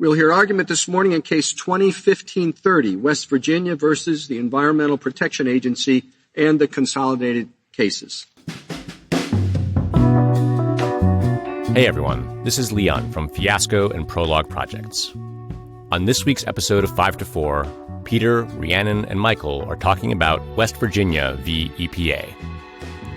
We'll hear argument this morning in Case 20-1530, West Virginia versus the Environmental Protection Agency and the consolidated cases. Hey everyone, this is Leon from Fiasco and Prologue Projects. On this week's episode of 5 to 4, Peter, Rhiannon, and Michael are talking about West Virginia v. EPA.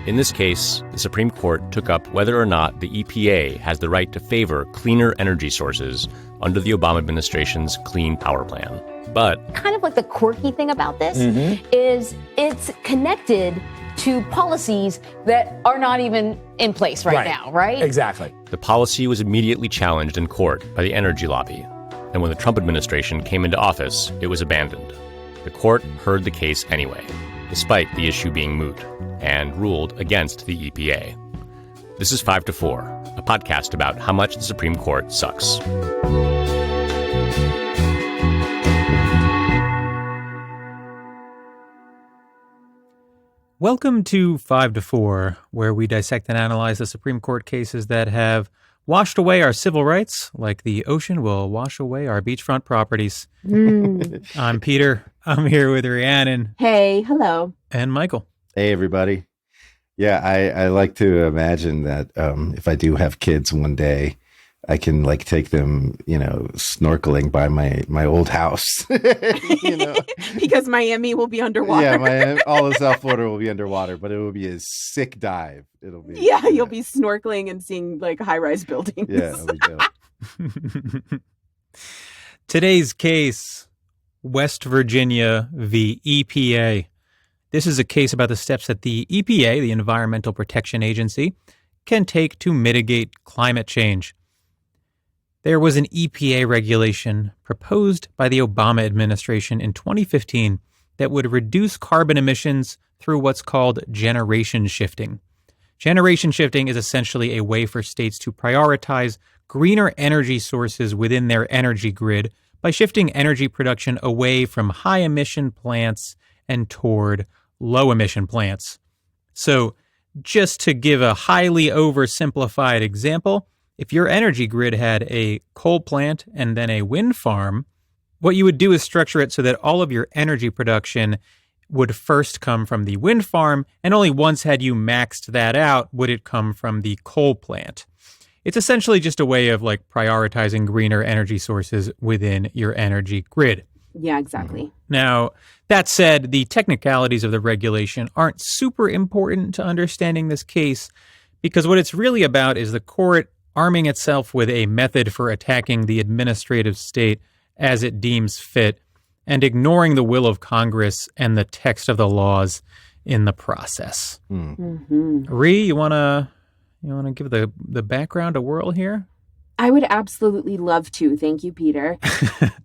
In this case, the Supreme Court took up whether or not the EPA has the right to favor cleaner energy sources under the Obama administration's Clean Power Plan. But kind of like the quirky thing about this is it's connected to policies that are not even in place right now, right? Exactly. The policy was immediately challenged in court by the energy lobby. And when the Trump administration came into office, it was abandoned. The court heard the case anyway, despite the issue being moot, and ruled against the EPA. This is 5 to 4, a podcast about how much the Supreme Court sucks. Welcome to 5 to 4, where we dissect and analyze the Supreme Court cases that have washed away our civil rights like the ocean will wash away our beachfront properties. I'm Peter. I'm here with Rhiannon. Hey, hello. And Michael. Hey, everybody. Yeah, I like to imagine that if I do have kids one day, I can take them, snorkeling by my old house. Because Miami will be underwater. Yeah, all of South Florida will be underwater, but it will be a sick dive. It'll be you'll be snorkeling and seeing high-rise buildings. Yeah, it'll be dope. Today's case, West Virginia v. EPA. This is a case about the steps that the EPA, the Environmental Protection Agency, can take to mitigate climate change. There was an EPA regulation proposed by the Obama administration in 2015 that would reduce carbon emissions through what's called generation shifting. Generation shifting is essentially a way for states to prioritize greener energy sources within their energy grid by shifting energy production away from high-emission plants and toward low-emission plants. So, just to give a highly oversimplified example, if your energy grid had a coal plant and then a wind farm, what you would do is structure it so that all of your energy production would first come from the wind farm, and only once had you maxed that out would it come from the coal plant. It's essentially just a way of prioritizing greener energy sources within your energy grid. Yeah, exactly. Now, that said, the technicalities of the regulation aren't super important to understanding this case, because what it's really about is the court arming itself with a method for attacking the administrative state as it deems fit, and ignoring the will of Congress and the text of the laws in the process. Rhi, you wanna give the background a whirl here? I would absolutely love to. Thank you, Peter.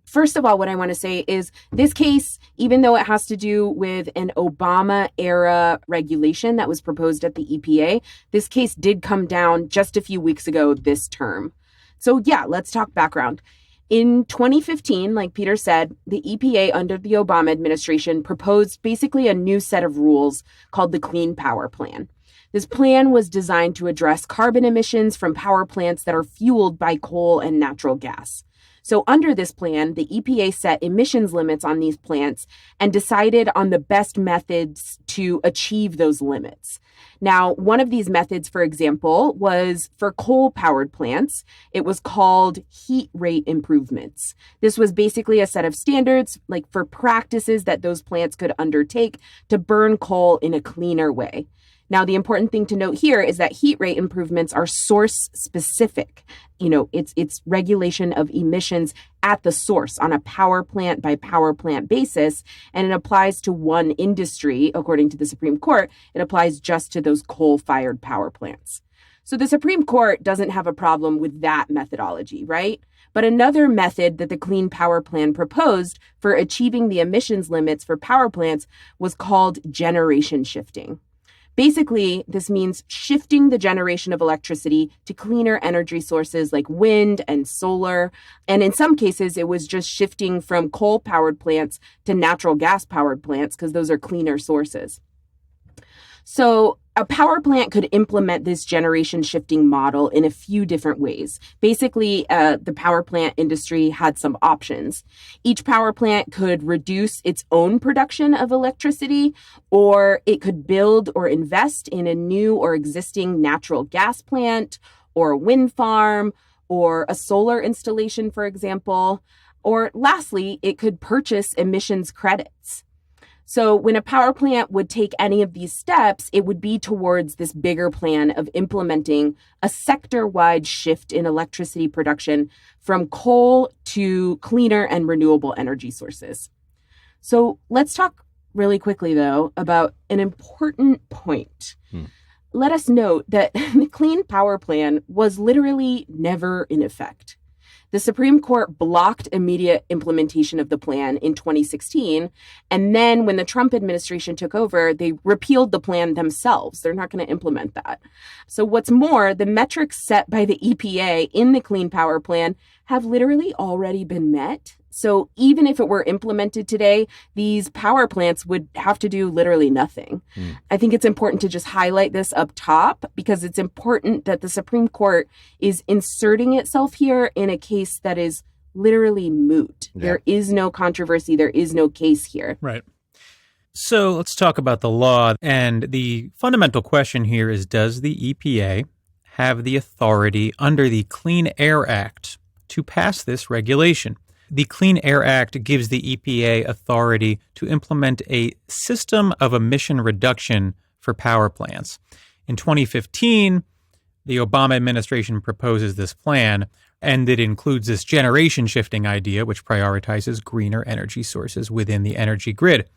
First of all, what I want to say is this case, even though it has to do with an Obama-era regulation that was proposed at the EPA, this case did come down just a few weeks ago this term. So yeah, let's talk background. In 2015, like Peter said, the EPA under the Obama administration proposed basically a new set of rules called the Clean Power Plan. This plan was designed to address carbon emissions from power plants that are fueled by coal and natural gas. So under this plan, the EPA set emissions limits on these plants and decided on the best methods to achieve those limits. Now, one of these methods, for example, was for coal-powered plants. It was called heat rate improvements. This was basically a set of standards, for practices that those plants could undertake to burn coal in a cleaner way. Now, the important thing to note here is that heat rate improvements are source specific. It's regulation of emissions at the source on a power plant by power plant basis. And it applies to one industry, according to the Supreme Court. It applies just to those coal-fired power plants. So the Supreme Court doesn't have a problem with that methodology, right? But another method that the Clean Power Plan proposed for achieving the emissions limits for power plants was called generation shifting. Basically, this means shifting the generation of electricity to cleaner energy sources like wind and solar. And in some cases, it was just shifting from coal-powered plants to natural gas-powered plants because those are cleaner sources. So a power plant could implement this generation shifting model in a few different ways. Basically, the power plant industry had some options. Each power plant could reduce its own production of electricity, or it could build or invest in a new or existing natural gas plant, or a wind farm, or a solar installation, for example. Or lastly, it could purchase emissions credits. So when a power plant would take any of these steps, it would be towards this bigger plan of implementing a sector-wide shift in electricity production from coal to cleaner and renewable energy sources. So let's talk really quickly, though, about an important point. Let us note that the Clean Power Plan was literally never in effect. The Supreme Court blocked immediate implementation of the plan in 2016. And then when the Trump administration took over, they repealed the plan themselves. They're not going to implement that. So what's more, the metrics set by the EPA in the Clean Power Plan have literally already been met. So even if it were implemented today, these power plants would have to do literally nothing. I think it's important to just highlight this up top because it's important that the Supreme Court is inserting itself here in a case that is literally moot. Yeah. There is no controversy. There is no case here. Right. So let's talk about the law. And the fundamental question here is, does the EPA have the authority under the Clean Air Act to pass this regulation? The Clean Air Act gives the EPA authority to implement a system of emission reduction for power plants. In 2015, the Obama administration proposes this plan, and it includes this generation shifting idea, which prioritizes greener energy sources within the energy grid.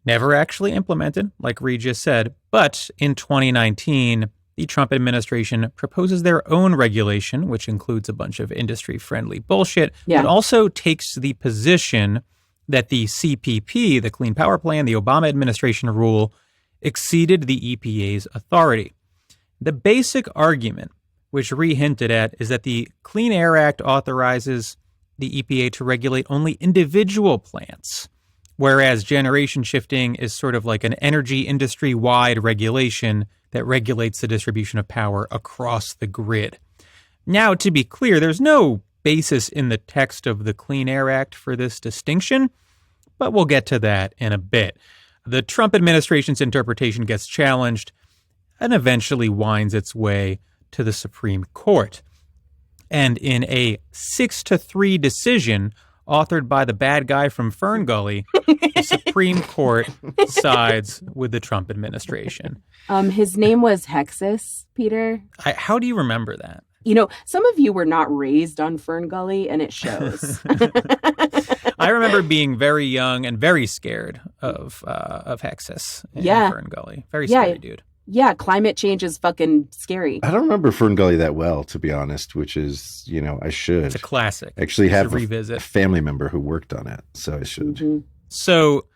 Never actually implemented, like Reed just said, but in 2019, the Trump administration proposes their own regulation, which includes a bunch of industry-friendly bullshit, but also takes the position that the CPP, the Clean Power Plan, the Obama administration rule, exceeded the EPA's authority. The basic argument, which Ree hinted at, is that the Clean Air Act authorizes the EPA to regulate only individual plants, whereas generation shifting is sort of like an energy industry-wide regulation that regulates the distribution of power across the grid. Now, to be clear, there's no basis in the text of the Clean Air Act for this distinction, but we'll get to that in a bit. The Trump administration's interpretation gets challenged and eventually winds its way to the Supreme Court. And in a 6-3 decision authored by the bad guy from Fern Gully, the Supreme Court sides with the Trump administration. His name was Hexus, Peter. How do you remember that? You know, some of you were not raised on Fern Gully, and it shows. I remember being very young and very scared of Hexus in Fern Gully. Very scary dude. Yeah, climate change is fucking scary. I don't remember Fern Gully that well, to be honest, which is, I should. It's a classic. Actually have revisit. A family member who worked on it, so I should. Mm-hmm. So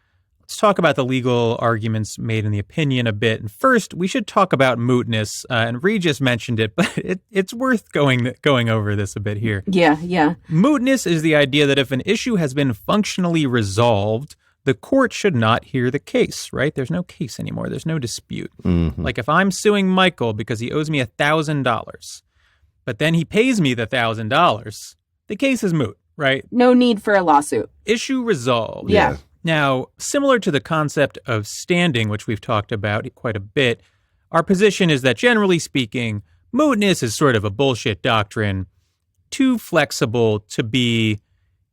let's talk about the legal arguments made in the opinion a bit. And first, we should talk about mootness. And Ree just mentioned it, but it's worth going over this a bit here. Yeah. Mootness is the idea that if an issue has been functionally resolved, the court should not hear the case, right? There's no case anymore. There's no dispute. Mm-hmm. Like if I'm suing Michael because he owes me $1,000, but then he pays me the $1,000, the case is moot, right? No need for a lawsuit. Issue resolved. Yeah. Now, similar to the concept of standing, which we've talked about quite a bit, our position is that generally speaking, mootness is sort of a bullshit doctrine, too flexible to be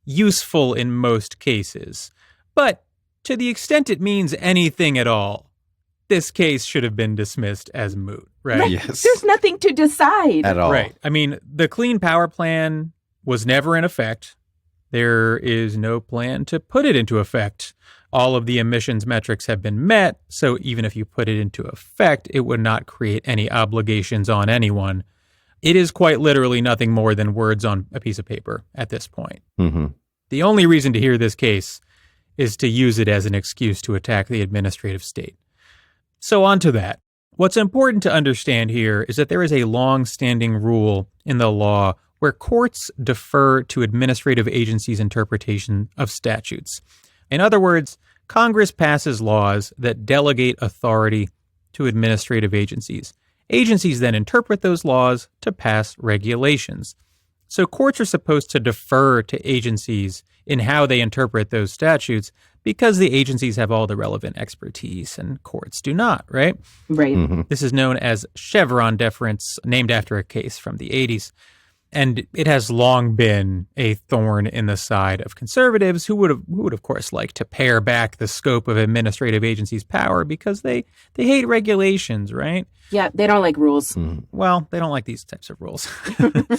useful in most cases. But to the extent it means anything at all, this case should have been dismissed as moot, right? Yes. There's nothing to decide. At all. Right. I mean, the Clean Power Plan was never in effect. There is no plan to put it into effect. All of the emissions metrics have been met, so even if you put it into effect, it would not create any obligations on anyone. It is quite literally nothing more than words on a piece of paper at this point. Mm-hmm. The only reason to hear this case is to use it as an excuse to attack the administrative state. So on to that. What's important to understand here is that there is a long-standing rule in the law where courts defer to administrative agencies' interpretation of statutes. In other words, Congress passes laws that delegate authority to administrative agencies. Agencies then interpret those laws to pass regulations. So courts are supposed to defer to agencies in how they interpret those statutes because the agencies have all the relevant expertise and courts do not, right? Right. Mm-hmm. This is known as Chevron deference, named after a case from the 80s. And it has long been a thorn in the side of conservatives who would of course like to pare back the scope of administrative agencies' power because they hate regulations, right? Yeah, they don't like rules. Well, they don't like these types of rules.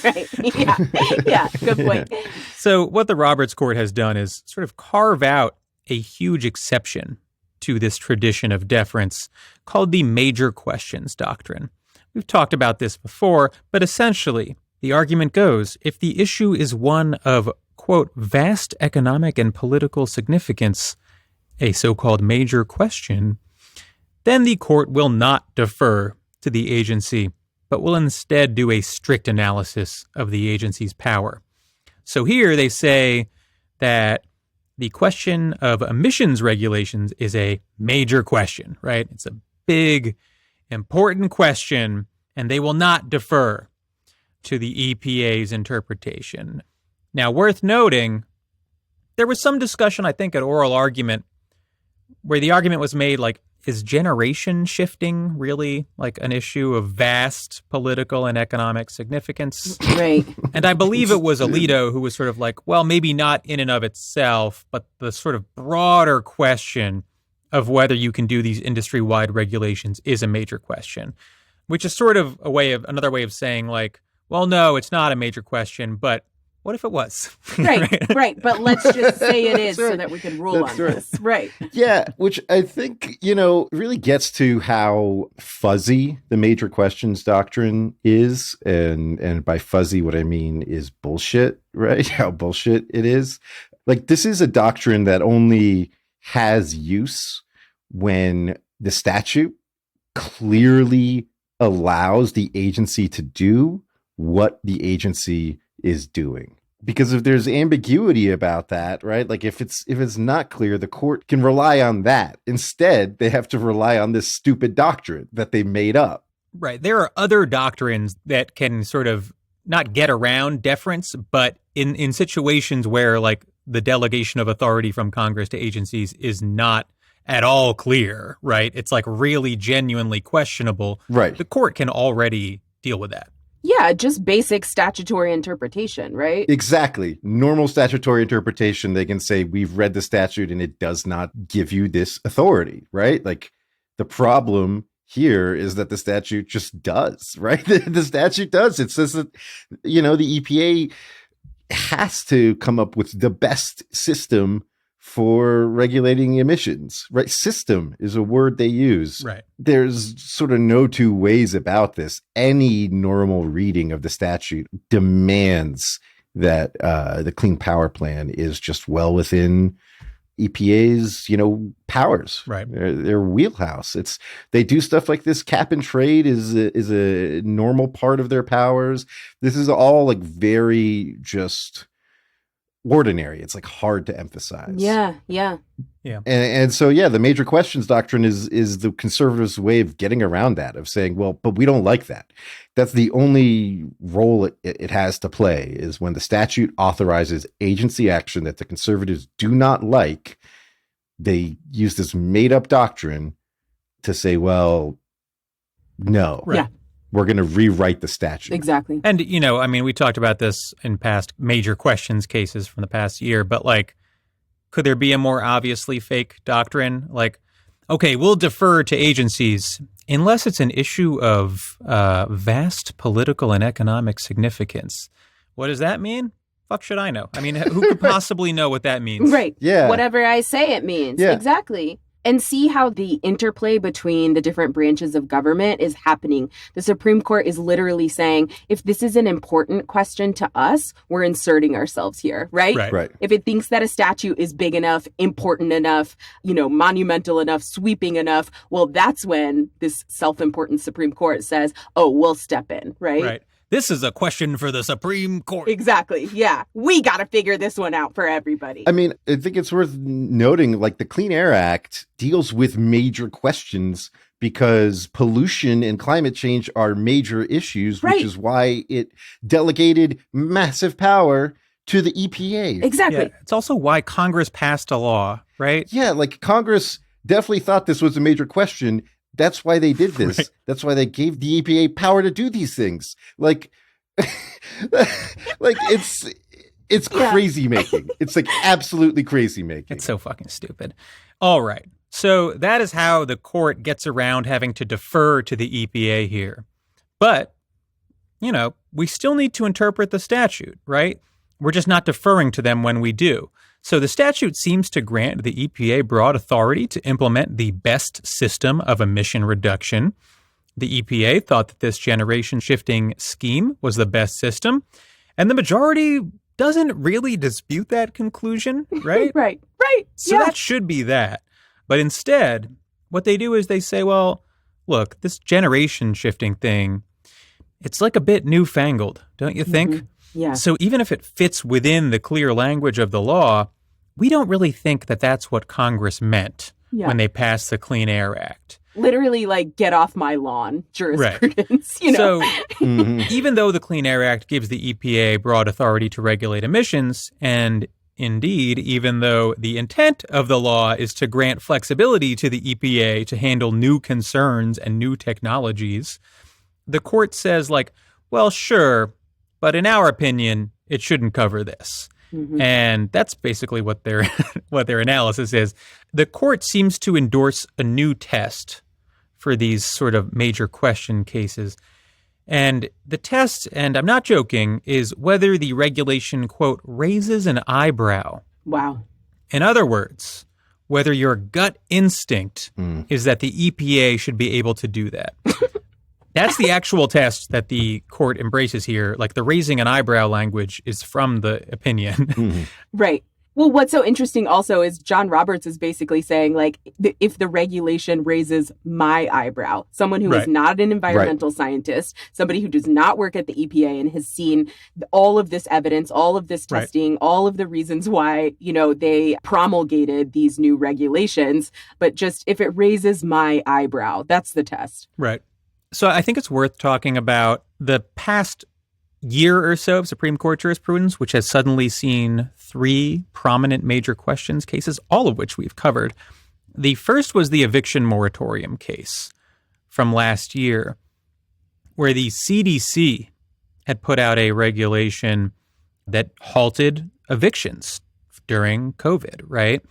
Right. Yeah. Yeah. Good point. So what the Roberts Court has done is sort of carve out a huge exception to this tradition of deference called the major questions doctrine. We've talked about this before, but essentially the argument goes, if the issue is one of, quote, vast economic and political significance, a so-called major question, then the court will not defer to the agency, but will instead do a strict analysis of the agency's power. So here they say that the question of emissions regulations is a major question, right? It's a big, important question, and they will not defer to the EPA's interpretation. Now, worth noting, there was some discussion, I think, at oral argument where the argument was made like, is generation shifting really like an issue of vast political and economic significance? Right. And I believe it was Alito who was sort of like, well, maybe not in and of itself, but the sort of broader question of whether you can do these industry-wide regulations is a major question, which is sort of another way of saying like, well, no, it's not a major question, but what if it was? Right. But let's just say it is so that we can rule That's on right. this. Right. Yeah, which I think, really gets to how fuzzy the major questions doctrine is. And by fuzzy, what I mean is bullshit, right? How bullshit it is. Like, this is a doctrine that only has use when the statute clearly allows the agency to do what the agency is doing. Because if there's ambiguity about that, right? Like if it's not clear, the court can rely on that. Instead, they have to rely on this stupid doctrine that they made up. Right. There are other doctrines that can sort of not get around deference, but in situations where like the delegation of authority from Congress to agencies is not at all clear, right? It's like really genuinely questionable. Right. The court can already deal with that. Yeah, just basic statutory interpretation, right? Exactly. Normal statutory interpretation, they can say, we've read the statute and it does not give you this authority, right? Like the problem here is that the statute just does, right? The statute does. It says that, the EPA has to come up with the best system for regulating emissions, right? System is a word they use. Right. There's sort of no two ways about this. Any normal reading of the statute demands that the Clean Power Plan is just well within EPA's, powers. Right. Their wheelhouse. They do stuff like this. Cap and trade is a normal part of their powers. This is all like very just ordinary. It's like hard to emphasize. Yeah. And so, the major questions doctrine is the conservatives' way of getting around that, of saying, well, but we don't like that. That's the only role it has to play, is when the statute authorizes agency action that the conservatives do not like, they use this made up doctrine to say, well, no. Right. Yeah. We're going to rewrite the statute. Exactly. And, we talked about this in past major questions cases from the past year, but like, could there be a more obviously fake doctrine? Like, okay, we'll defer to agencies unless it's an issue of vast political and economic significance. What does that mean? Fuck should I know? I mean, who could possibly know what that means? Right. Yeah. Whatever I say it means. Yeah. Exactly. And see how the interplay between the different branches of government is happening. The Supreme Court is literally saying, if this is an important question to us, we're inserting ourselves here, right? Right. If it thinks that a statute is big enough, important enough, monumental enough, sweeping enough, well, that's when this self-important Supreme Court says, oh, we'll step in, right? Right. This is a question for the Supreme Court. Exactly. Yeah. We got to figure this one out for everybody. I mean, I think it's worth noting, like the Clean Air Act deals with major questions because pollution and climate change are major issues, which is why it delegated massive power to the EPA. Exactly. Yeah, it's also why Congress passed a law, right? Yeah, like Congress definitely thought this was a major question. That's why they did this. Right. That's why they gave the EPA power to do these things. Like, like it's crazy making. It's like absolutely crazy making. It's so fucking stupid. All right. So that is how the court gets around having to defer to the EPA here. But, you know, we still need to interpret the statute, right? We're just not deferring to them when we do. So the statute seems to grant the EPA broad authority to implement the best system of emission reduction. The EPA thought that this generation shifting scheme was the best system, and the majority doesn't really dispute that conclusion, right? Right. So that should be that. But instead, what they do is they say, well, look, this generation shifting thing, it's like a bit newfangled, don't you think? Mm-hmm. Yeah. So even if it fits within the clear language of the law, we don't really think that that's what Congress meant when they passed the Clean Air Act. Literally, like, get off my lawn jurisprudence, you know? So even though the Clean Air Act gives the EPA broad authority to regulate emissions, and indeed, even though the intent of the law is to grant flexibility to the EPA to handle new concerns and new technologies, the court says, like, well, sure, but in our opinion, it shouldn't cover this. And that's basically what their analysis is. The court seems to endorse a new test for these sort of major question cases. And the test, and I'm not joking, is whether the regulation, quote, raises an eyebrow. Wow. In other words, whether your gut instinct is that the EPA should be able to do that. That's the actual test that the court embraces here. Like, the raising an eyebrow language is from the opinion. Right. Well, what's so interesting also is John Roberts is basically saying, like, if the regulation raises my eyebrow, someone who is not an environmental scientist, somebody who does not work at the EPA and has seen all of this evidence, all of this testing, all of the reasons why, you know, they promulgated these new regulations, but just if it raises my eyebrow, that's the test. Right. So I think it's worth talking about the past year or so of Supreme Court jurisprudence, which has suddenly seen 3 prominent major questions cases, all of which we've covered. The first was the eviction moratorium case from last year, where the CDC had put out a regulation that halted evictions during COVID, right?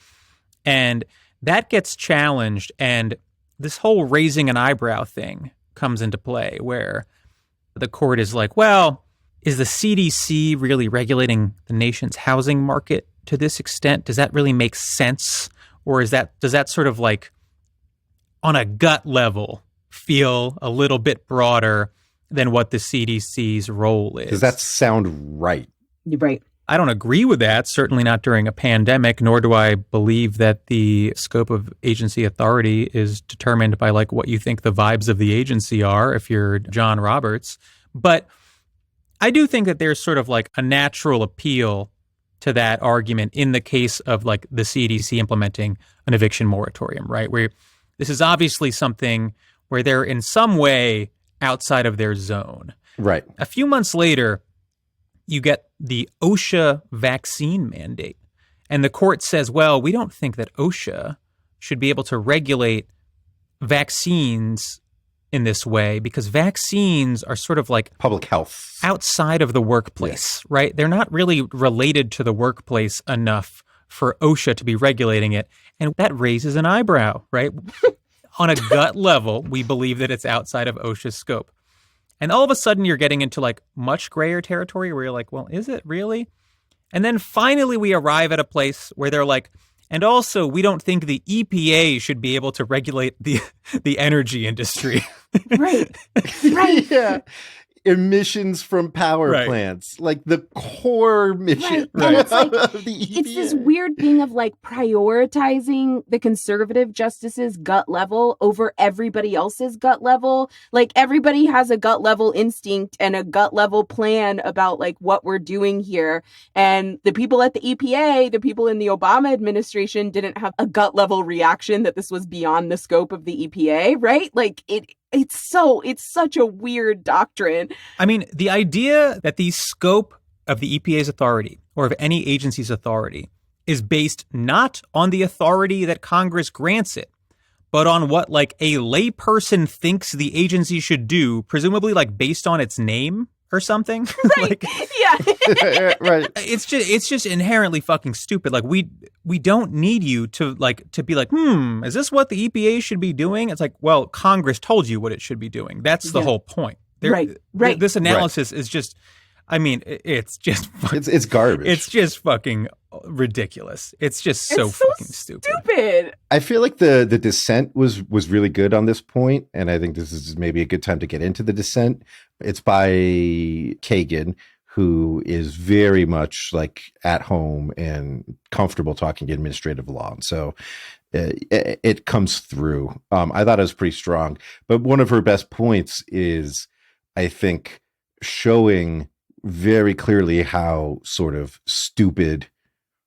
And that gets challenged, and this whole raising an eyebrow thing comes into play, where the court is like, well, is the CDC really regulating the nation's housing market to this extent? Does that really make sense? Or does that sort of, like, on a gut level feel a little bit broader than what the CDC's role is? Does that sound right? Right. I don't agree with that, certainly not during a pandemic, nor do I believe that the scope of agency authority is determined by, like, what you think the vibes of the agency are if you're John Roberts. But I do think that there's sort of like a natural appeal to that argument in the case of, like, the CDC implementing an eviction moratorium, right? Where this is obviously something where they're in some way outside of their zone. Right. A few months later, you get the OSHA vaccine mandate. And the court says, well, we don't think that OSHA should be able to regulate vaccines in this way because vaccines are sort of like public health outside of the workplace, right? They're not really related to the workplace enough for OSHA to be regulating it. And that raises an eyebrow, right? On a gut level, we believe that it's outside of OSHA's scope. And all of a sudden, you're getting into, like, much grayer territory where you're like, well, is it really? And then finally, we arrive at a place where they're like, and also, we don't think the EPA should be able to regulate the energy industry. Right. Right. Yeah. emissions from power plants, like the core mission And it's like, of the EPA. it's this weird thing of like prioritizing the conservative justice's gut level over everybody else's gut level. Like everybody has a gut level instinct and a gut level plan about like what we're doing here. And the people at the EPA, the people in the Obama administration didn't have a gut level reaction that this was beyond the scope of the EPA, right? Like it's such a weird doctrine. I mean, the idea that the scope of the EPA's authority or of any agency's authority is based not on the authority that Congress grants it, but on what like a layperson thinks the agency should do, presumably like based on its name or something. Right. Yeah. Right. It's just inherently fucking stupid. Like we don't need you to be like, is this what the EPA should be doing? It's like, well, Congress told you what it should be doing. That's the whole point. Right. This analysis is just, I mean, it's just it's garbage. It's just fucking ridiculous. It's just so fucking stupid. I feel like the dissent was really good on this point, and I think this is maybe a good time to get into the dissent. It's by Kagan, who is very much like at home and comfortable talking administrative law. And so it comes through. I thought it was pretty strong. But one of her best points is, I think, showing very clearly how sort of stupid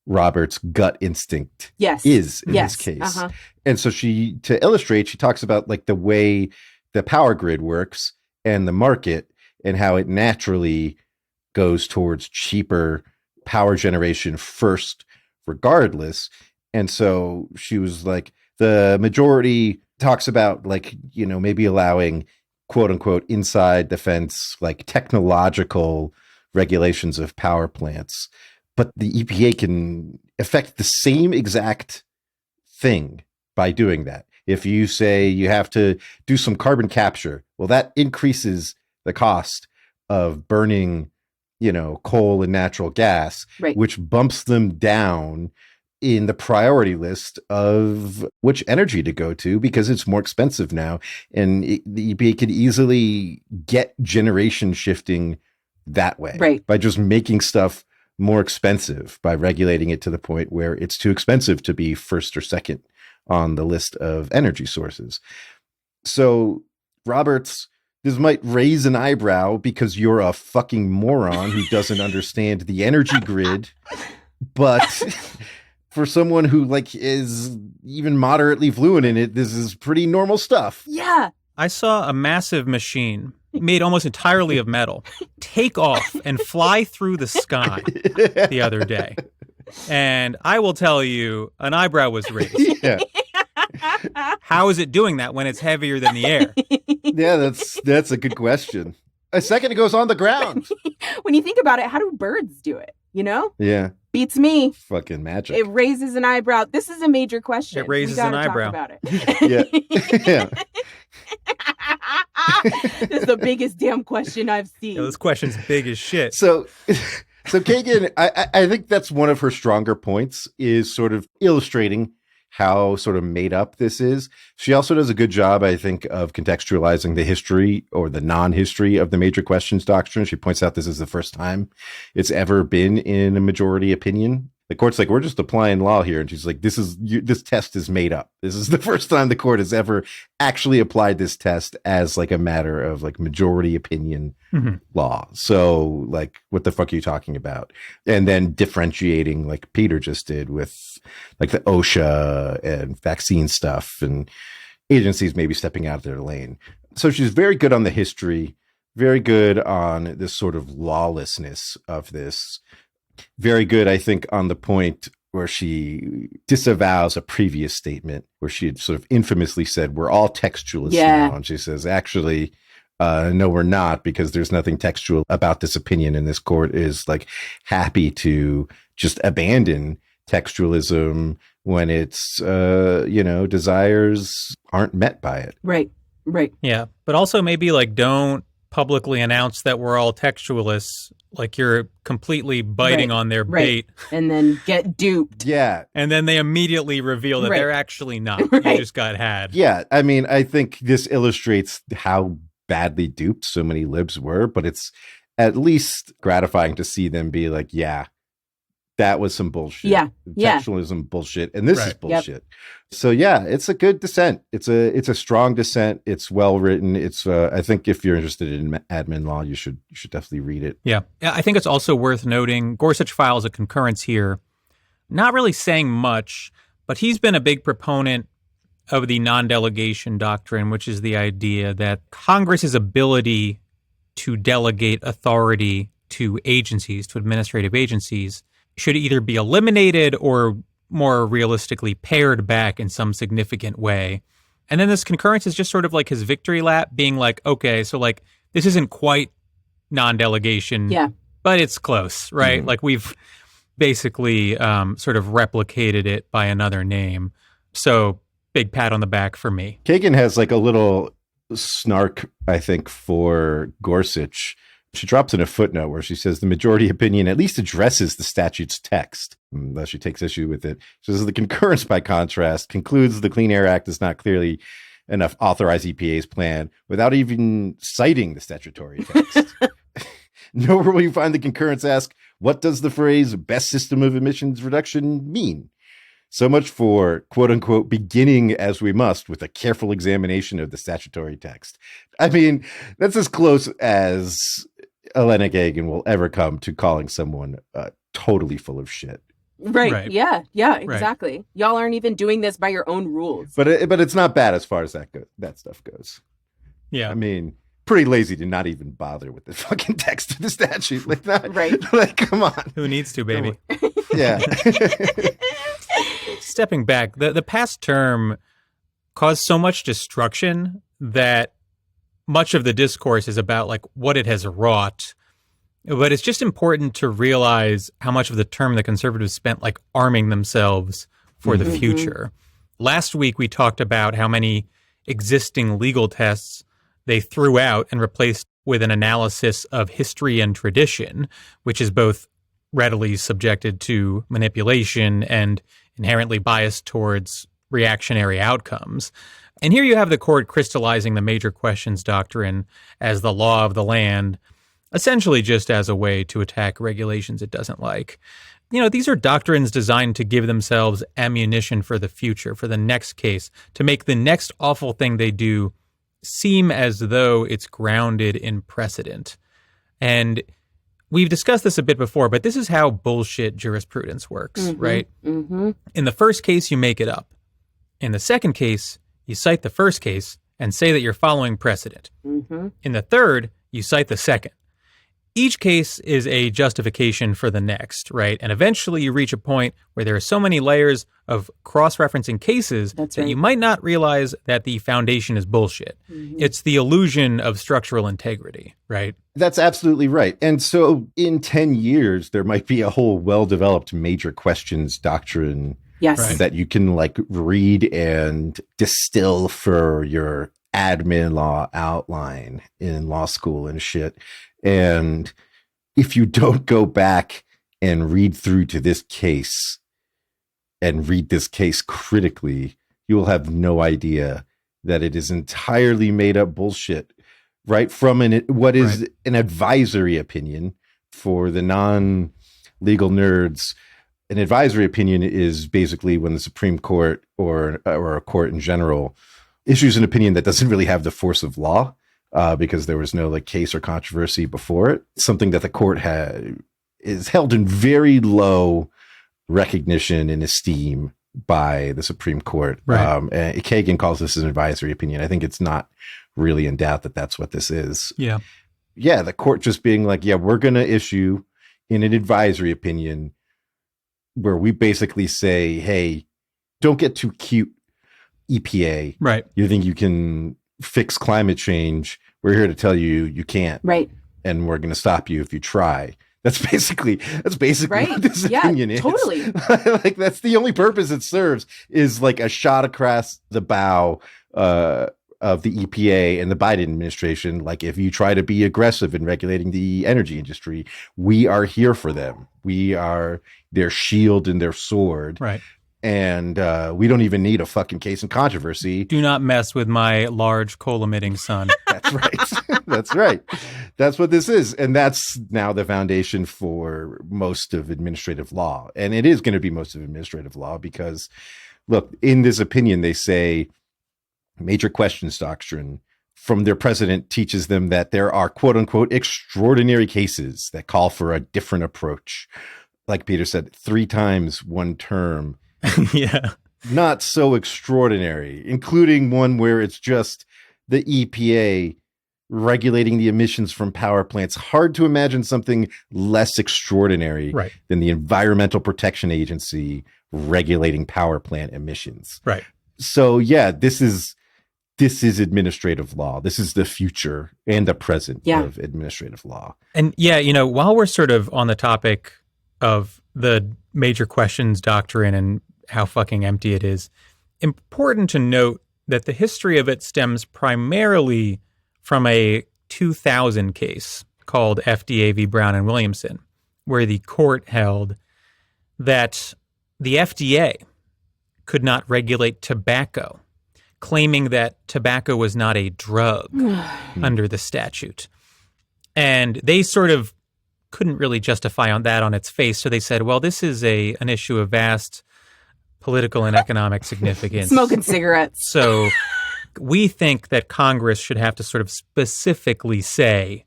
Robert's gut instinct is in this case. Uh-huh. And so to illustrate, she talks about like the way the power grid works and the market and how it naturally goes towards cheaper power generation first, regardless. And so she was like, the majority talks about like, you know, maybe allowing quote unquote inside the fence, like technological regulations of power plants. But the EPA can affect the same exact thing by doing that. If you say you have to do some carbon capture, well, that increases the cost of burning, you know, coal and natural gas, which bumps them down in the priority list of which energy to go to because it's more expensive now. And the EPA could easily get generation shifting that way by just making stuff more expensive, by regulating it to the point where it's too expensive to be first or second on the list of energy sources. So, Roberts, this might raise an eyebrow because you're a fucking moron who doesn't understand the energy grid. But for someone who like is even moderately fluent in it, this is pretty normal stuff. Yeah. I saw a massive machine made almost entirely of metal take off and fly through the sky the other day. And I will tell you, an eyebrow was raised. Yeah. How is it doing that when it's heavier than the air? Yeah, that's a good question. A second it goes on the ground. When you think about it, how do birds do it? You know? Yeah. Beats me. Fucking magic. It raises an eyebrow. This is a major question. It raises an eyebrow. Talk about it. Yeah. This is the biggest damn question I've seen. Yeah, this question's big as shit. So Kagan, I think that's one of her stronger points, is sort of illustrating how sort of made up this is. She also does a good job, I think, of contextualizing the history or the non-history of the major questions doctrine. She points out this is the first time it's ever been in a majority opinion. The court's like, we're just applying law here. And she's like, this test is made up. This is the first time the court has ever actually applied this test as like a matter of like majority opinion law. So like, what the fuck are you talking about? And then differentiating like Peter just did with like the OSHA and vaccine stuff and agencies maybe stepping out of their lane. So she's very good on the history, very good on this sort of lawlessness of this. Very good, I think, on the point where she disavows a previous statement where she had sort of infamously said, we're all textualists now. And she says, actually, no, we're not, because there's nothing textual about this opinion. And this court is like happy to just abandon textualism when its, desires aren't met by it. Right. Yeah. But also maybe like don't publicly announce that we're all textualists, like you're completely biting on their bait. And then get duped. Yeah. And then they immediately reveal that they're actually not. You just got had. Yeah. I mean, I think this illustrates how badly duped so many libs were, but it's at least gratifying to see them be like, yeah, that was some bullshit. Yeah. Textualism bullshit. And this is Right. bullshit. Yep. So yeah, it's a good dissent. It's a strong dissent. It's well written. It's I think if you're interested in admin law, you should definitely read it. Yeah. I think it's also worth noting Gorsuch files a concurrence here, not really saying much, but he's been a big proponent of the non-delegation doctrine, which is the idea that Congress's ability to delegate authority to agencies, to administrative agencies, should either be eliminated or more realistically pared back in some significant way. And then this concurrence is just sort of like his victory lap, being like, okay, so like this isn't quite non-delegation, but it's close, right? Mm-hmm. Like we've basically sort of replicated it by another name. So big pat on the back for me. Kagan has like a little snark, I think, for Gorsuch. She drops in a footnote where she says the majority opinion at least addresses the statute's text, thus she takes issue with it. She says the concurrence, by contrast, concludes the Clean Air Act does not clearly enough authorize EPA's plan without even citing the statutory text. Nor will you find the concurrence ask, what does the phrase best system of emissions reduction mean? So much for, quote unquote, beginning as we must with a careful examination of the statutory text. I mean, that's as close as Elena Kagan will ever come to calling someone totally full of shit. Right. Yeah, exactly. Right. Y'all aren't even doing this by your own rules. But it's not bad as far as that stuff goes. Yeah. I mean, pretty lazy to not even bother with the fucking text of the statute like that. Right. Like, come on. Who needs to, baby? Yeah. Stepping back, the past term caused so much destruction that much of the discourse is about like what it has wrought. But it's just important to realize how much of the term the conservatives spent like arming themselves for the future. Last week, we talked about how many existing legal tests they threw out and replaced with an analysis of history and tradition, which is both readily subjected to manipulation and inherently biased towards reactionary outcomes. And here you have the court crystallizing the major questions doctrine as the law of the land, essentially just as a way to attack regulations it doesn't like. You know, these are doctrines designed to give themselves ammunition for the future, for the next case, to make the next awful thing they do seem as though it's grounded in precedent. And we've discussed this a bit before, but this is how bullshit jurisprudence works, right? In the first case, you make it up. In the second case, you cite the first case and say that you're following precedent. In the third, you cite the second. Each case is a justification for the next, right? And eventually you reach a point where there are so many layers of cross-referencing cases that you might not realize that the foundation is bullshit. It's the illusion of structural integrity, right? That's absolutely right. And so in 10 years, there might be a whole well-developed major questions doctrine that you can like read and distill for your admin law outline in law school and shit. And if you don't go back and read through to this case and read this case critically, you will have no idea that it is entirely made up bullshit, right? From what is an advisory opinion for the non-legal nerds. An advisory opinion is basically when the Supreme Court or a court in general issues an opinion that doesn't really have the force of law. Because there was no like case or controversy before it. Something that the court is held in very low recognition and esteem by the Supreme Court. And Kagan calls this an advisory opinion. I think it's not really in doubt that that's what this is. Yeah. The court just being like, we're going to issue in an advisory opinion where we basically say, hey, don't get too cute, EPA. Right. You think you can fix climate change? We're here to tell you you can't. Right. And we're going to stop you if you try. That's basically what this opinion is. Totally. Like that's the only purpose it serves is like a shot across the bow of the EPA and the Biden administration. Like if you try to be aggressive in regulating the energy industry, we are here for them. We are their shield and their sword. Right. And we don't even need a fucking case in controversy. Do not mess with my large coal-emitting son. That's right. That's right. That's what this is. And that's now the foundation for most of administrative law. And it is going to be most of administrative law because, look, in this opinion, they say major questions doctrine from their president teaches them that there are, quote unquote, extraordinary cases that call for a different approach. Like Peter said, 3 times one term. Yeah. Not so extraordinary, including one where it's just the EPA regulating the emissions from power plants. Hard to imagine something less extraordinary than the Environmental Protection Agency regulating power plant emissions. Right. So yeah, this is administrative law. This is the future and the present of administrative law. And yeah, while we're sort of on the topic of the major questions doctrine and how fucking empty it is, important to note that the history of it stems primarily from a 2000 case called FDA v. Brown and Williamson, where the court held that the FDA could not regulate tobacco, claiming that tobacco was not a drug under the statute. And they sort of couldn't really justify on that on its face. So they said, well, this is an issue of vast political and economic significance. Smoking cigarettes. So we think that Congress should have to sort of specifically say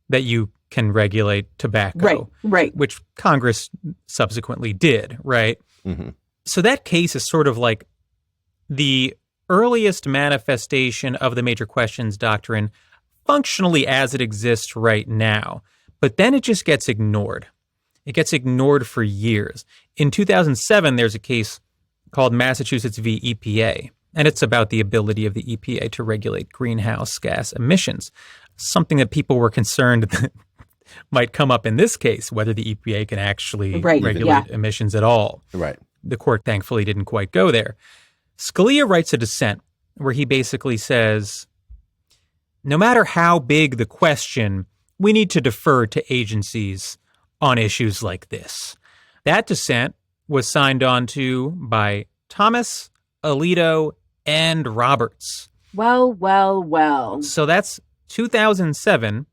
that you can regulate tobacco. Right. Which Congress subsequently did, right? Mm-hmm. So that case is sort of like the earliest manifestation of the major questions doctrine functionally as it exists right now. But then it just gets ignored. It gets ignored for years. In 2007, there's a case called Massachusetts v. EPA, and it's about the ability of the EPA to regulate greenhouse gas emissions, something that people were concerned that might come up in this case, whether the EPA can actually regulate emissions at all. Right. The court thankfully didn't quite go there. Scalia writes a dissent where he basically says, no matter how big the question, we need to defer to agencies on issues like this. That dissent was signed on to by Thomas, Alito, and Roberts. Well. So that's 2007.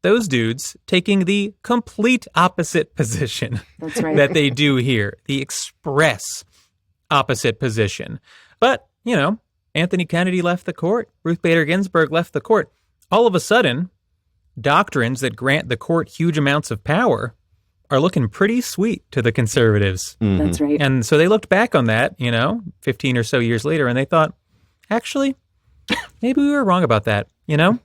Those dudes taking the complete opposite position that they do here, the express opposite position. But, Anthony Kennedy left the court. Ruth Bader Ginsburg left the court. All of a sudden, doctrines that grant the court huge amounts of power are looking pretty sweet to the conservatives. Mm-hmm. That's right. And so they looked back on that, 15 or so years later, and they thought, actually, maybe we were wrong about that, Yeah.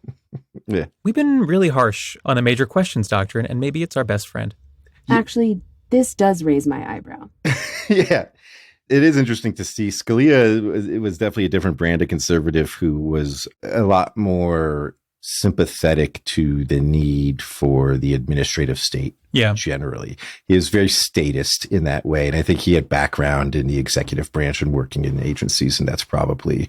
We've been really harsh on the major questions doctrine, and maybe it's our best friend. Actually, this does raise my eyebrow. Yeah. It is interesting to see. Scalia, it was definitely a different brand of conservative who was a lot more sympathetic to the need for the administrative state generally. He is very statist in that way. And I think he had background in the executive branch and working in agencies. And that's probably,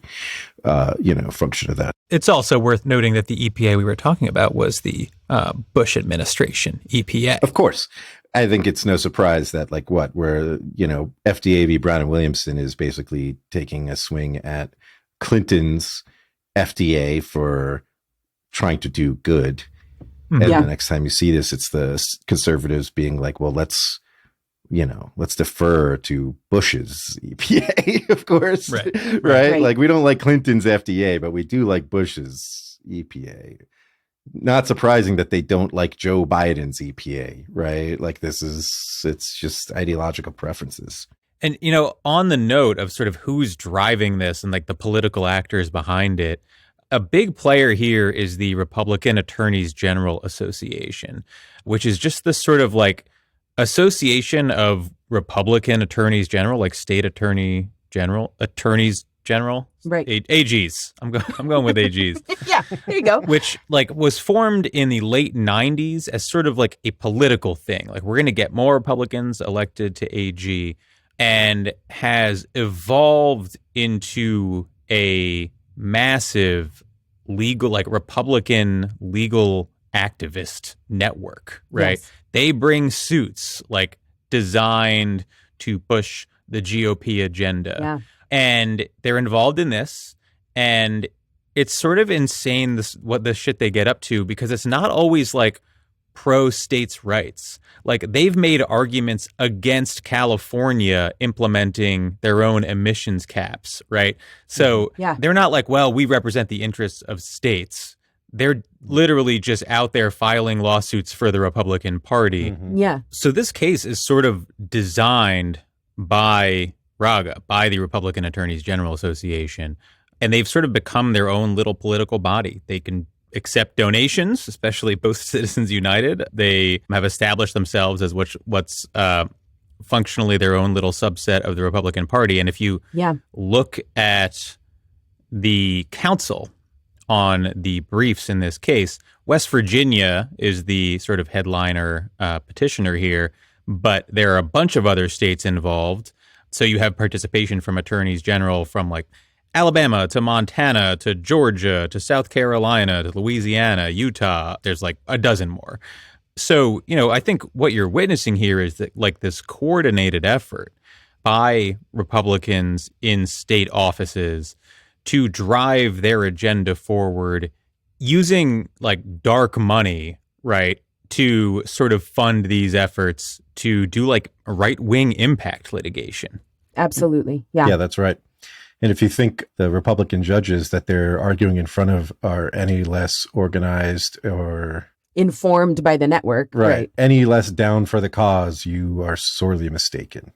a function of that. It's also worth noting that the EPA we were talking about was the Bush administration EPA. Of course. I think it's no surprise that where FDA v. Brown and Williamson is basically taking a swing at Clinton's FDA for trying to do good. And the next time you see this, it's the conservatives being like, well, let's defer to Bush's EPA, of course. Right? Like, we don't like Clinton's FDA, but we do like Bush's EPA. Not surprising that they don't like Joe Biden's EPA, right? Like, it's just ideological preferences. And, on the note of sort of who's driving this and like the political actors behind it, a big player here is the Republican Attorneys General Association, which is just this sort of like association of Republican attorneys general, like state attorney general, attorneys general, right? AGs. I'm going with AGs. Yeah, there you go. Which was formed in the late 90s as sort of like a political thing. Like, we're going to get more Republicans elected to AG, and has evolved into a massive legal, like Republican legal activist network, right? Yes. They bring suits like designed to push the GOP agenda. Yeah. And they're involved in this. And it's sort of insane what the shit they get up to, because it's not always like pro states' rights. Like, they've made arguments against California implementing their own emissions caps, right? So they're not like, well, we represent the interests of states. They're literally just out there filing lawsuits for the Republican Party. Mm-hmm. Yeah. So this case is sort of designed by RAGA, by the Republican Attorneys General Association, and they've sort of become their own little political body. They can accept donations, especially both Citizens United. They have established themselves as what's functionally their own little subset of the Republican Party. And if you look at the counsel on the briefs in this case, West Virginia is the sort of headliner petitioner here, but there are a bunch of other states involved. So you have participation from attorneys general from like Alabama to Montana to Georgia to South Carolina to Louisiana, Utah. There's like a dozen more. So, I think what you're witnessing here is that like this coordinated effort by Republicans in state offices to drive their agenda forward using like dark money, right, to sort of fund these efforts to do like right-wing impact litigation. Absolutely. Yeah. Yeah, that's right. And if you think the Republican judges that they're arguing in front of are any less organized or informed by the network. Right. Any less down for the cause, you are sorely mistaken.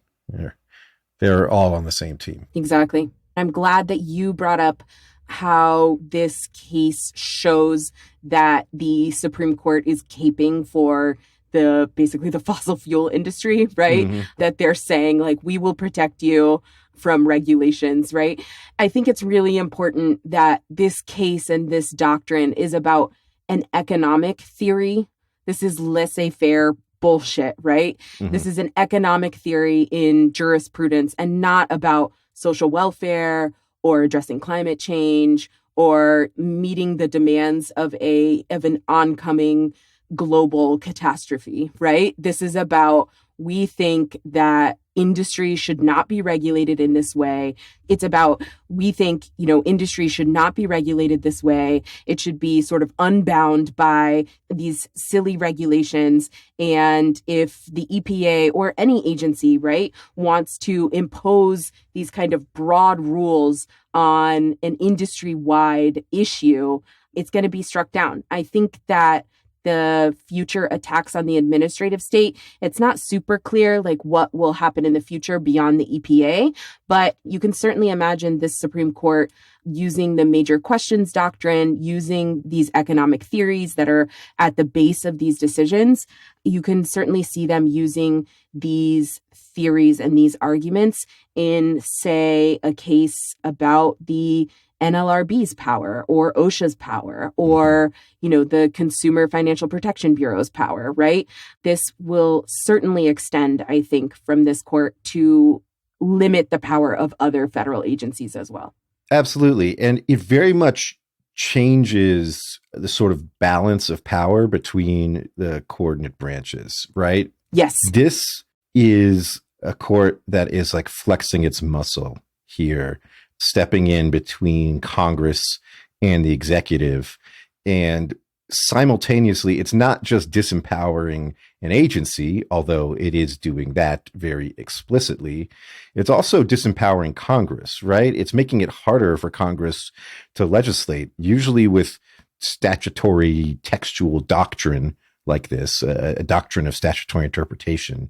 They're all on the same team. Exactly. I'm glad that you brought up how this case shows that the Supreme Court is caping for basically the fossil fuel industry, right? Mm-hmm. That they're saying like, we will protect you from regulations, right? I think it's really important that this case and this doctrine is about an economic theory. This is laissez-faire bullshit, right? Mm-hmm. This is an economic theory in jurisprudence and not about social welfare or addressing climate change or meeting the demands of an oncoming global catastrophe, right? This is about, we think that industry should not be regulated in this way. It's about, we think, industry should not be regulated this way. It should be sort of unbound by these silly regulations. And if the EPA or any agency, right, wants to impose these kind of broad rules on an industry-wide issue, it's going to be struck down. I think that the future attacks on the administrative state, it's not super clear like what will happen in the future beyond the EPA, but you can certainly imagine this Supreme Court using the major questions doctrine, using these economic theories that are at the base of these decisions. You can certainly see them using these theories and these arguments in, say, a case about the NLRB's power or OSHA's power or, the Consumer Financial Protection Bureau's power, right? This will certainly extend, I think, from this court to limit the power of other federal agencies as well. Absolutely. And it very much changes the sort of balance of power between the coordinate branches, right? Yes. This is a court that is like flexing its muscle here, stepping in between Congress and the executive. And simultaneously, it's not just disempowering an agency, although it is doing that very explicitly. It's also disempowering Congress, right? It's making it harder for Congress to legislate, usually with statutory textual doctrine like this, a doctrine of statutory interpretation.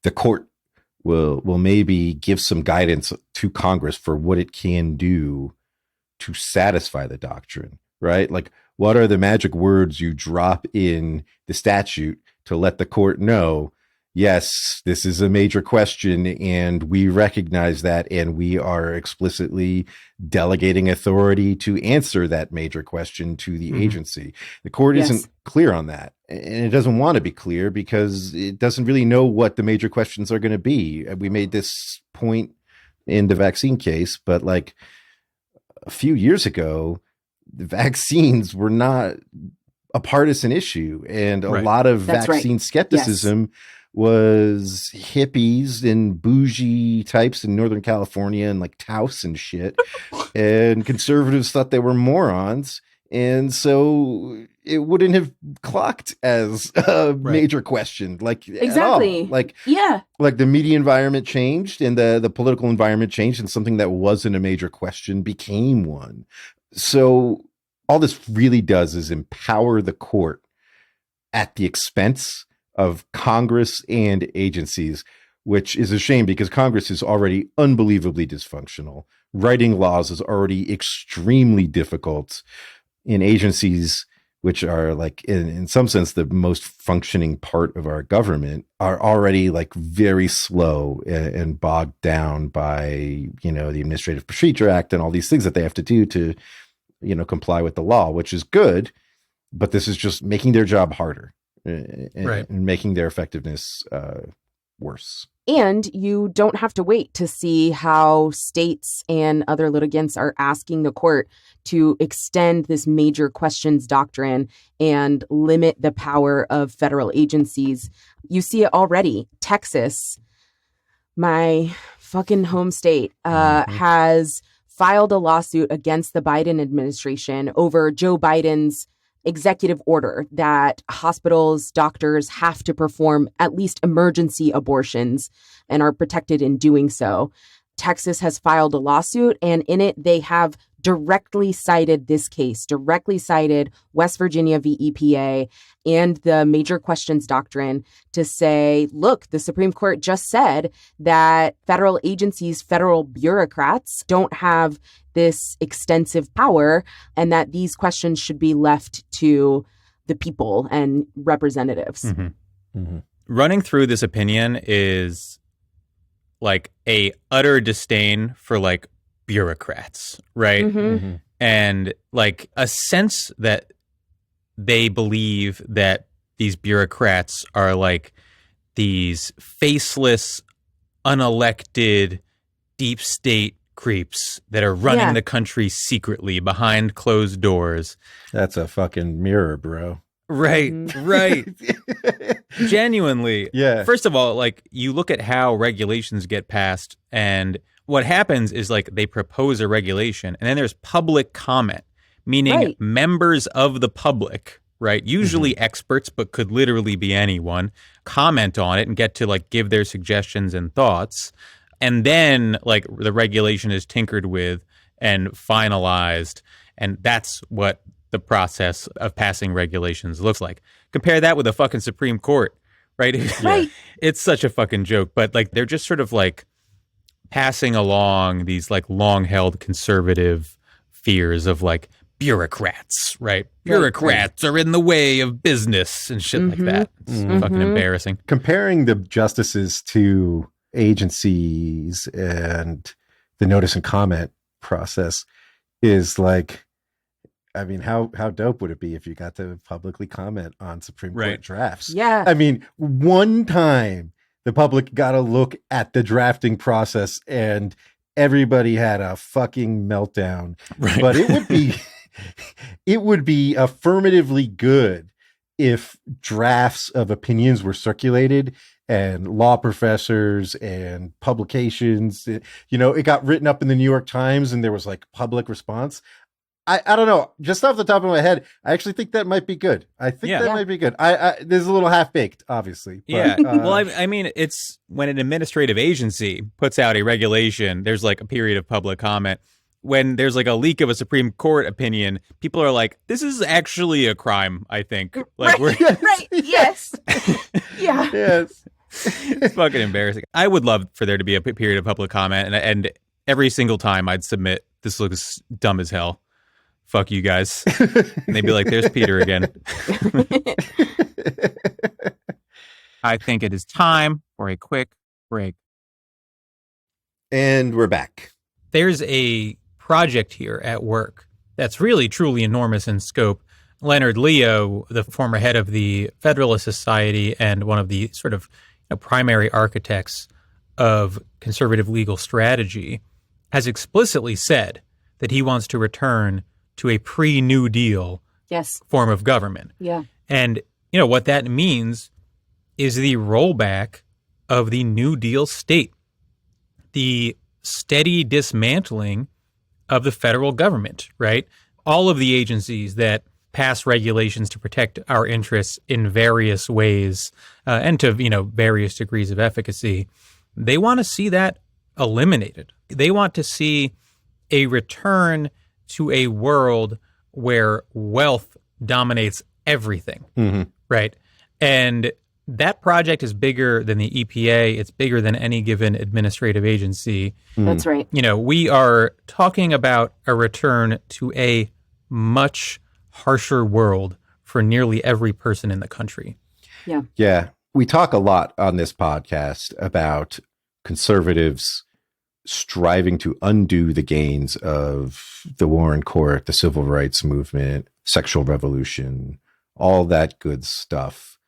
The court will maybe give some guidance to Congress for what it can do to satisfy the doctrine, right? Like, what are the magic words you drop in the statute to let the court know, yes, this is a major question and we recognize that and we are explicitly delegating authority to answer that major question to the agency. The court isn't clear on that. And it doesn't want to be clear because it doesn't really know what the major questions are going to be. We made this point in the vaccine case, but like a few years ago, the vaccines were not a partisan issue. And a lot of vaccine skepticism was hippies and bougie types in Northern California and like Taos and shit. And conservatives thought they were morons. And so it wouldn't have clocked as a major question, like exactly. At all. Like, yeah, like the media environment changed and the political environment changed, and something that wasn't a major question became one. So all this really does is empower the court at the expense of Congress and agencies, which is a shame because Congress is already unbelievably dysfunctional. Writing laws is already extremely difficult. In agencies, which are like in some sense the most functioning part of our government, are already like very slow and bogged down by, you know, the Administrative Procedure Act and all these things that they have to do to, you know, comply with the law, which is good, but this is just making their job harder and making their effectiveness worse. And you don't have to wait to see how states and other litigants are asking the court to extend this major questions doctrine and limit the power of federal agencies. You see it already. Texas, my fucking home state, has filed a lawsuit against the Biden administration over Joe Biden's executive order that hospitals, doctors have to perform at least emergency abortions and are protected in doing so. Texas has filed a lawsuit, and in it, they have directly cited this case, directly cited West Virginia v. EPA and the major questions doctrine to say, look, the Supreme Court just said that federal agencies, federal bureaucrats don't have this extensive power and that these questions should be left to the people and representatives. Mm-hmm. Mm-hmm. Running through this opinion is like a utter disdain for like bureaucrats, right? Mm-hmm. Mm-hmm. And like a sense that they believe that these bureaucrats are like these faceless, unelected, deep state creeps that are running the country secretly behind closed doors. That's a fucking mirror, bro. Right, right. Genuinely. Yeah. First of all, like you look at how regulations get passed, and what happens is like they propose a regulation and then there's public comment, meaning members of the public, right? Usually experts, but could literally be anyone, comment on it and get to like give their suggestions and thoughts. And then like the regulation is tinkered with and finalized. And that's what the process of passing regulations looks like. Compare that with the fucking Supreme Court, right? Right. It's such a fucking joke, but like they're just sort of like passing along these like long-held conservative fears of like bureaucrats, right? Bureaucrats are in the way of business and shit like that. It's fucking embarrassing. Comparing the justices to agencies and the notice and comment process is like, I mean, how dope would it be if you got to publicly comment on Supreme Court drafts? Yeah. I mean, one time the public got a look at the drafting process and everybody had a fucking meltdown. Right. But it would be affirmatively good if drafts of opinions were circulated and law professors and publications, you know, it got written up in the New York Times and there was like public response. I don't know. Just off the top of my head, I actually think that might be good. I think that might be good. There's a little half-baked, obviously. But, Well, I mean, it's when an administrative agency puts out a regulation, there's like a period of public comment. When there's like a leak of a Supreme Court opinion, people are like, this is actually a crime, I think. Like, Yes. Yeah. Yes. It's fucking embarrassing. I would love for there to be a period of public comment, and every single time I'd submit, this looks dumb as hell. Fuck you guys. And they'd be like, there's Peter again. I think it is time for a quick break. And we're back. There's a project here at work that's really, truly enormous in scope. Leonard Leo, the former head of the Federalist Society and one of the sort of primary architects of conservative legal strategy, has explicitly said that he wants to return to a pre-New Deal form of government. Yeah. And, what that means is the rollback of the New Deal state, the steady dismantling of the federal government, right? All of the agencies that pass regulations to protect our interests in various ways and to, various degrees of efficacy, they want to see that eliminated. They want to see a return to a world where wealth dominates everything, right? And that project is bigger than the EPA. It's bigger than any given administrative agency. That's right. We are talking about a return to a much harsher world for nearly every person in the country. Yeah. Yeah. We talk a lot on this podcast about conservatives striving to undo the gains of the Warren Court, the civil rights movement, sexual revolution, all that good stuff.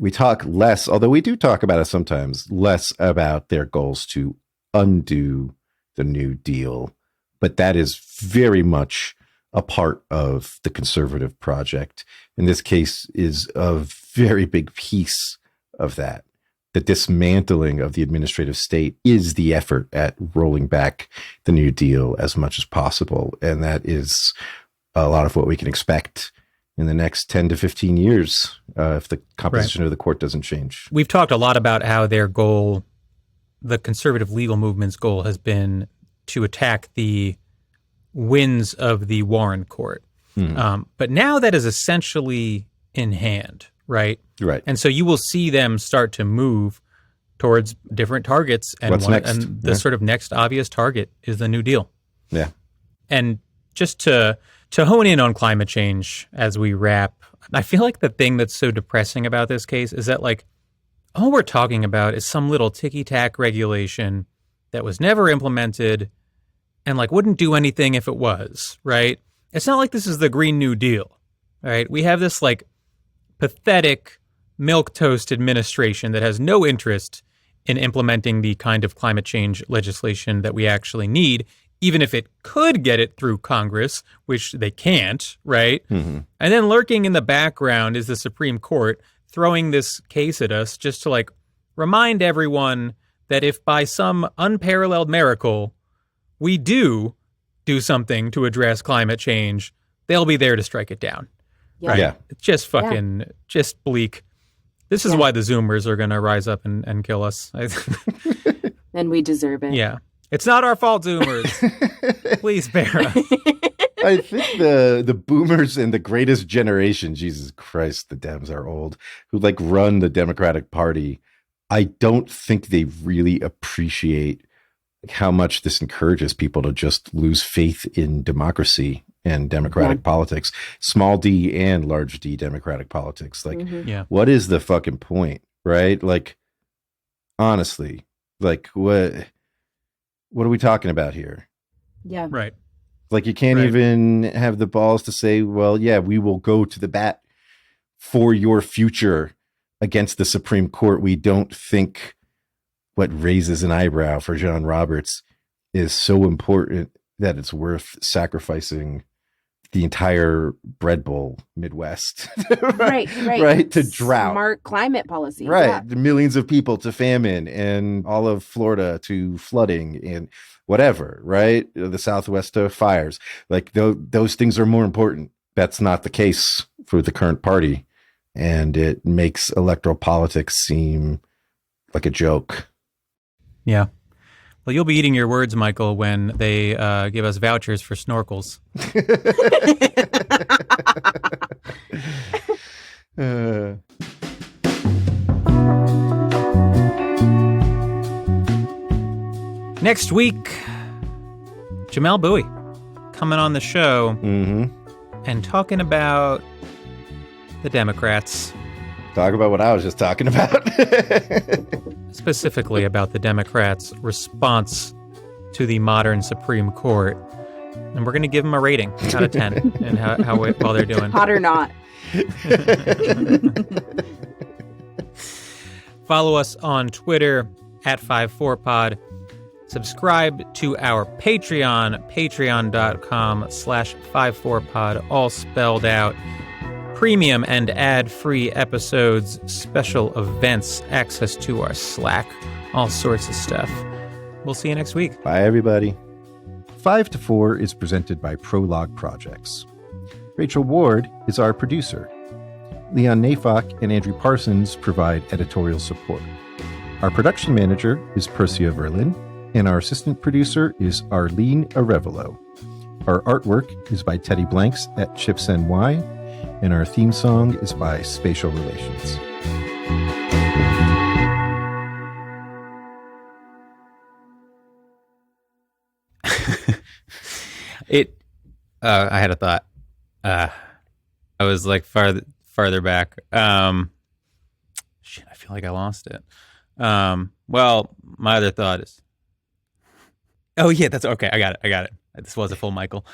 We talk less, although we do talk about it sometimes, less about their goals to undo the New Deal. But that is very much a part of the conservative project. In this case, is a very big piece of that. The dismantling of the administrative state is the effort at rolling back the New Deal as much as possible. And that is a lot of what we can expect in the next 10 to 15 years if the composition of the court doesn't change. We've talked a lot about how their goal, the conservative legal movement's goal, has been to attack the wins of the Warren Court. But now that is essentially in hand, right? Right. And so you will see them start to move towards different targets. And What's next? And the sort of next obvious target is the New Deal. Yeah. And just to hone in on climate change as we wrap, I feel like the thing that's so depressing about this case is that, like, all we're talking about is some little ticky-tack regulation that was never implemented and, like, wouldn't do anything if it was, right? It's not like this is the Green New Deal, right? We have this, like, pathetic milquetoast administration that has no interest in implementing the kind of climate change legislation that we actually need, even if it could get it through Congress, which they can't, right? And then lurking in the background is the Supreme Court throwing this case at us just to, like, remind everyone that if by some unparalleled miracle we do something to address climate change, they'll be there to strike it down. Yeah. Right? Yeah. It's just fucking, just bleak. This is why the Zoomers are going to rise up and kill us. And we deserve it. Yeah. It's not our fault, Zoomers. Please bear us. I think the boomers and the greatest generation, Jesus Christ, the Dems are old, who like run the Democratic Party, I don't think they really appreciate how much this encourages people to just lose faith in democracy and democratic politics, small d and large d democratic politics. Like, what is the fucking point, right? Like, honestly, like what are we talking about here? Yeah. Right. Like, you can't even have the balls to say, well, yeah, we will go to the bat for your future against the Supreme Court. We don't think what raises an eyebrow for John Roberts is so important that it's worth sacrificing the entire bread bowl Midwest. Right. To drought. Smart climate policy. Right. Yeah. The millions of people to famine and all of Florida to flooding and whatever, right? The Southwest to fires. Like those things are more important. That's not the case for the current party. And it makes electoral politics seem like a joke. Yeah. Well, you'll be eating your words, Michael, when they give us vouchers for snorkels. Next week, Jamel Bowie coming on the show and talking about the Democrats. Talk about what I was just talking about. Specifically about the Democrats' response to the modern Supreme Court. And we're going to give them a rating out of 10 and how well they're doing. Hot or not. Follow us on Twitter at 54pod. Subscribe to our Patreon, patreon.com/54pod, all spelled out. premium and ad-free episodes, special events, access to our Slack, all sorts of stuff. We'll see you next week. Bye, everybody. 5 to 4 is presented by Prologue Projects. Rachel Ward is our producer. Leon Nafok and Andrew Parsons provide editorial support. Our production manager is Persia Verlin, and our assistant producer is Arlene Arevalo. Our artwork is by Teddy Blanks at Chips NY, and our theme song is by Spatial Relations. I had a thought. I was like farther back. Shit, I feel like I lost it. Well, my other thought is, oh yeah, that's okay. I got it. This was a full Michael.